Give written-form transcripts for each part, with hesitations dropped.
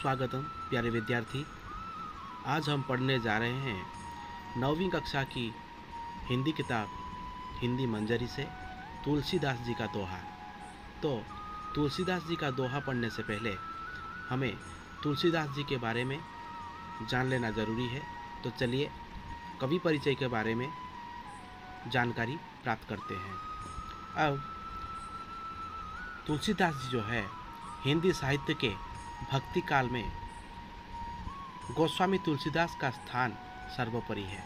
सुस्वागतम प्यारे विद्यार्थी। आज हम पढ़ने जा रहे हैं 9वीं कक्षा की हिंदी किताब हिंदी मंजरी से तुलसीदास जी का दोहा। तो तुलसीदास जी का दोहा पढ़ने से पहले हमें तुलसीदास जी के बारे में जान लेना ज़रूरी है। तो चलिए कवि परिचय के बारे में जानकारी प्राप्त करते हैं। अब तुलसीदास जी जो है हिंदी साहित्य के भक्ति काल में गोस्वामी तुलसीदास का स्थान सर्वोपरि है।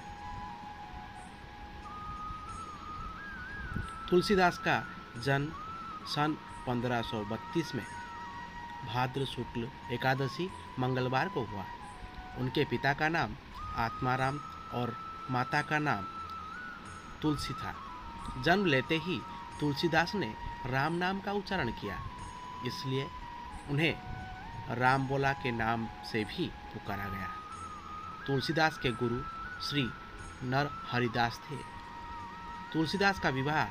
तुलसीदास का जन्म सन 1532 में भाद्र शुक्ल एकादशी मंगलवार को हुआ। उनके पिता का नाम आत्माराम और माता का नाम तुलसी था। जन्म लेते ही तुलसीदास ने राम नाम का उच्चारण किया, इसलिए उन्हें राम बोला के नाम से भी पुकारा गया। तुलसीदास के गुरु श्री नर हरिदास थे। तुलसीदास का विवाह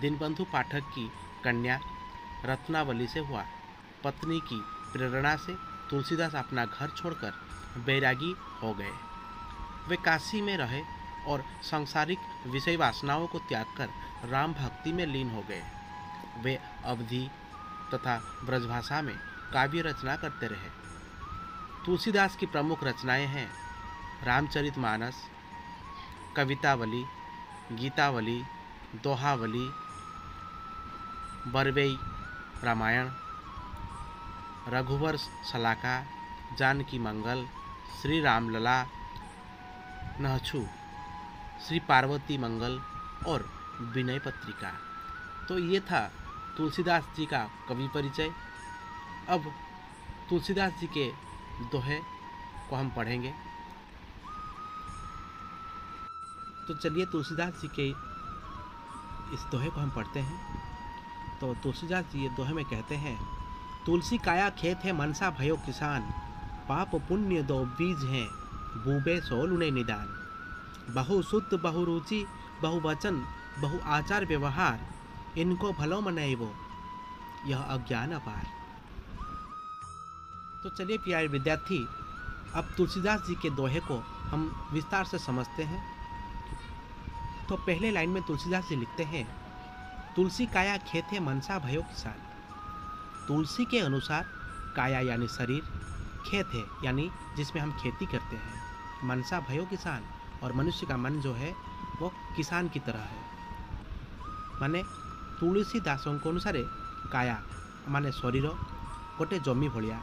दीनबंधु पाठक की कन्या रत्नावली से हुआ। पत्नी की प्रेरणा से तुलसीदास अपना घर छोड़कर बैरागी हो गए। वे काशी में रहे और सांसारिक विषय वासनाओं को त्याग कर राम भक्ति में लीन हो गए। वे अवधी तथा ब्रजभाषा में काव्य रचना करते रहे। तुलसीदास की प्रमुख रचनाएं हैं रामचरितमानस, कवितावली, गीतावली, दोहावली, बरवई रामायण, रघुवर सलाका, जानकी मंगल, श्री रामलला, नहछु, श्री पार्वती मंगल और विनय पत्रिका। तो ये था तुलसीदास जी का कवि परिचय। अब तुलसीदास जी के दोहे को हम पढ़ेंगे। तो चलिए तुलसीदास जी के इस दोहे को हम पढ़ते हैं। तो तुलसीदास जी ये दोहे में कहते हैं, तुलसी काया खेत है मनसा भयो किसान, पाप पुण्य दो बीज हैं बूबे सोल उन्हें निदान। बहु सुत बहु रुचि बहु वचन बहु आचार व्यवहार, इनको भलो मनैबो यह अज्ञान अपार। तो चलिए प्यारे विद्यार्थी, अब तुलसीदास जी के दोहे को हम विस्तार से समझते हैं। तो पहले लाइन में तुलसीदास जी लिखते हैं, तुलसी काया खेत है मनसा भयो किसान। तुलसी के अनुसार काया यानी शरीर, खेत है यानी जिसमें हम खेती करते हैं, मनसा भयो किसान, और मनुष्य का मन जो है वो किसान की तरह है। माने तुलसीदासों को अनुसार काया माने शरीर गोटे जमी भलिया,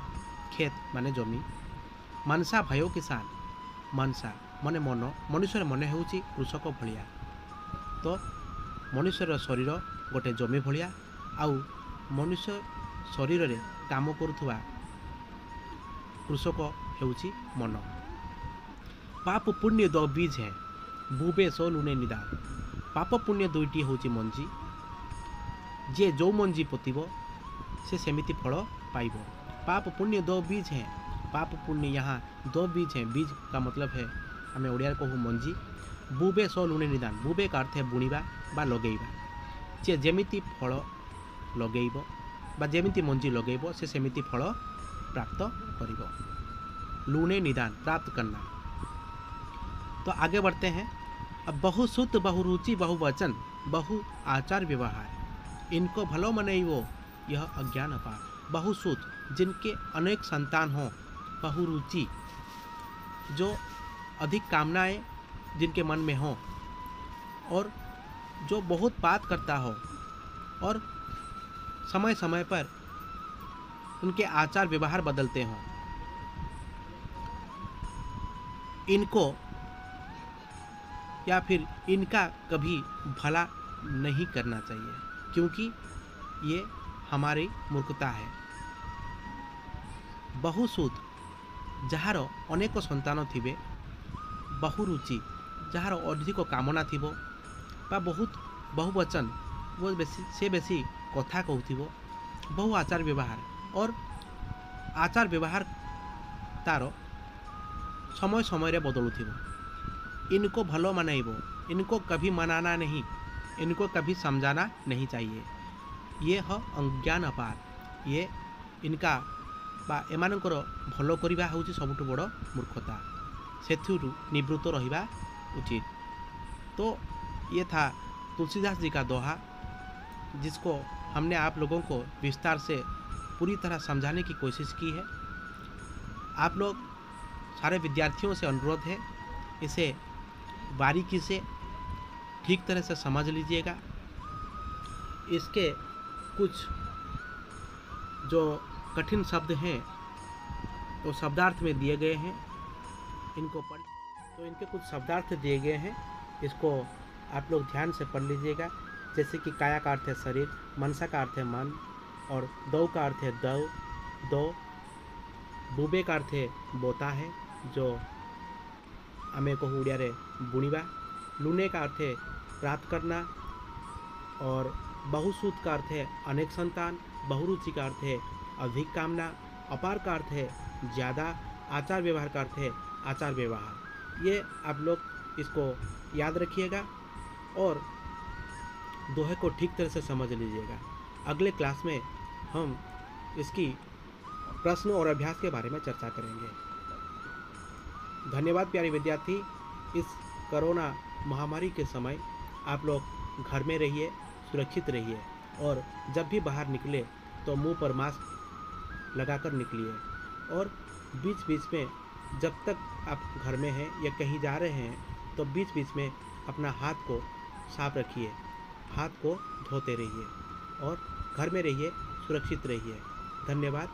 खेत माने जमी, मनसा भयो किसान, मनसा माने मन, मनुष्यर मन होउची कृषक भलिया। तो मनुष्यर शरीर गोटे जमी भलिया, आउ मनुष्य शरीर रे काम करुथुवा कृषक होउची मन। पाप पुण्य दो बीज है बुबे सोल उन्हें निदान। पाप पुण्य दुईटी होउची मंजी, जे जो मंजी पोतिबो से सेमिति फल पाइबो। पाप पुण्य दो बीज हैं, पाप पुण्य यहाँ दो बीज हैं। बीज का मतलब है हमें ओडिया कहू मंजी। बुबे सोल उन्हें निदान, बुबे का अर्थ है बुणिबा बा लगेइबा। जे जेमिति फल लगेइबो बा जेमिति मंजी लगेइबो से सेमिति फल प्राप्त करिबो। लुणे निदान प्राप्त करना। तो आगे बढ़ते हैं। अब बहु सुत बहु रुचि बहु वचन बहु आचार व्यवहार, इनको भलो मनैबो यह अज्ञान अपार। बहुसूत जिनके अनेक संतान हों, बहुरुचि जो अधिक कामनाएं जिनके मन में हों, और जो बहुत बात करता हो और समय समय पर उनके आचार व्यवहार बदलते हों, इनको या फिर इनका कभी भला नहीं करना चाहिए, क्योंकि ये हमारी मूर्खता है। बहुसूत जार अनेक संतान थिबे, बहुरुचि जार अधिक कामना थिबो, बा बहुत बहुवचन वो बेसी कथा कहूथिबो। बहु आचार व्यवहार और आचार व्यवहार तार समय समय रे बदलुथिबो। इनको भलो मनाइबो, इनको कभी मनाना नहीं, इनको कभी समझाना नहीं चाहिए। ये है अज्ञान अपार, ये इनका बा एमानकर भल करवा हूँ सबुठ बड़ मूर्खता, सेथुरु निवृत्त रहिबा उचित। तो ये था तुलसीदास जी का दोहा, जिसको हमने आप लोगों को विस्तार से पूरी तरह समझाने की कोशिश की है। आप लोग सारे विद्यार्थियों से अनुरोध है, इसे बारीकी से ठीक तरह से समझ लीजिएगा। इसके कुछ जो कठिन शब्द हैं वो शब्दार्थ में दिए गए हैं, इनको पढ़ तो इनके कुछ शब्दार्थ दिए गए हैं, इसको आप लोग ध्यान से पढ़ लीजिएगा। जैसे कि काया का अर्थ है शरीर, मनसा का अर्थ है मन, और दौ का अर्थ है दो, बुबे का अर्थ है बोता है जो आमे को उड़िया रे बुणीबा, लुने का अर्थ है प्राप्त करना, और बहुसूत का अर्थ है अनेक संतान, बहुरुचि का अर्थ है अधिक कामना, अपार का अर्थ है ज़्यादा, आचार व्यवहार का अर्थ है आचार व्यवहार। ये आप लोग इसको याद रखिएगा और दोहे को ठीक तरह से समझ लीजिएगा। अगले क्लास में हम इसकी प्रश्न और अभ्यास के बारे में चर्चा करेंगे। धन्यवाद प्यारे विद्यार्थी। इस कोरोना महामारी के समय आप लोग घर में रहिए, सुरक्षित रहिए, और जब भी बाहर निकले तो मुंह पर मास्क लगाकर निकलिए, और बीच बीच में जब तक आप घर में हैं या कहीं जा रहे हैं तो बीच बीच में अपना हाथ को साफ रखिए, हाथ को धोते रहिए और घर में रहिए, सुरक्षित रहिए। धन्यवाद।